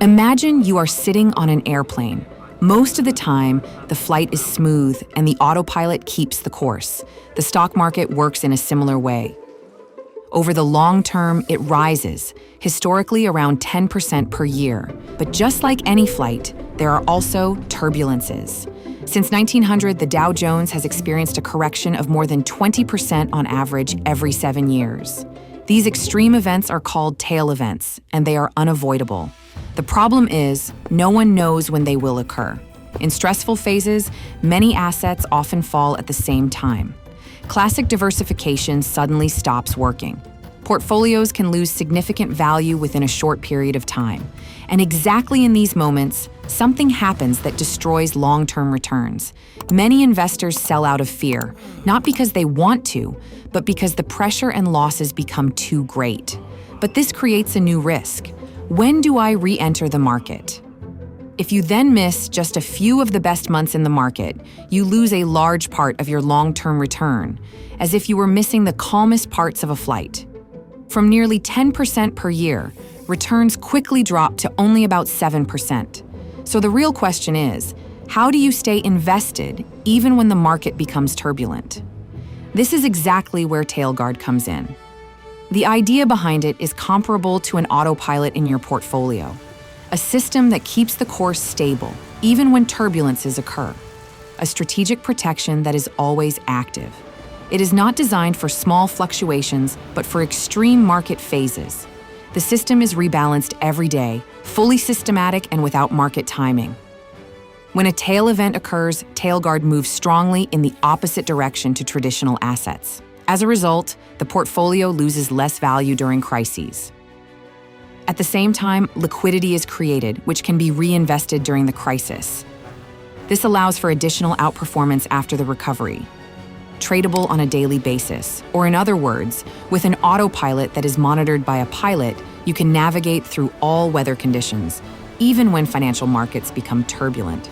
Imagine you are sitting on an airplane. Most of the time, the flight is smooth and the autopilot keeps the course. The stock market works in a similar way. Over the long term, it rises, historically around 10% per year. But just like any flight, there are also turbulences. Since 1900, the Dow Jones has experienced a correction of more than 20% on average every 7 years. These extreme events are called tail events, and they are unavoidable. The problem is, no one knows when they will occur. In stressful phases, many assets often fall at the same time. Classic diversification suddenly stops working. Portfolios can lose significant value within a short period of time. And exactly in these moments, something happens that destroys long-term returns. Many investors sell out of fear, not because they want to, but because the pressure and losses become too great. But this creates a new risk. When do I re-enter the market? If you then miss just a few of the best months in the market, you lose a large part of your long-term return, as if you were missing the calmest parts of a flight. From nearly 10% per year, returns quickly drop to only about 7%. So the real question is, how do you stay invested even when the market becomes turbulent? This is exactly where TailGuard comes in. The idea behind it is comparable to an autopilot in your portfolio. A system that keeps the course stable, even when turbulences occur. A strategic protection that is always active. It is not designed for small fluctuations, but for extreme market phases. The system is rebalanced every day, fully systematic and without market timing. When a tail event occurs, TailGuard moves strongly in the opposite direction to traditional assets. As a result, the portfolio loses less value during crises. At the same time, liquidity is created, which can be reinvested during the crisis. This allows for additional outperformance after the recovery. Tradable on a daily basis, or in other words, with an autopilot that is monitored by a pilot, you can navigate through all weather conditions, even when financial markets become turbulent.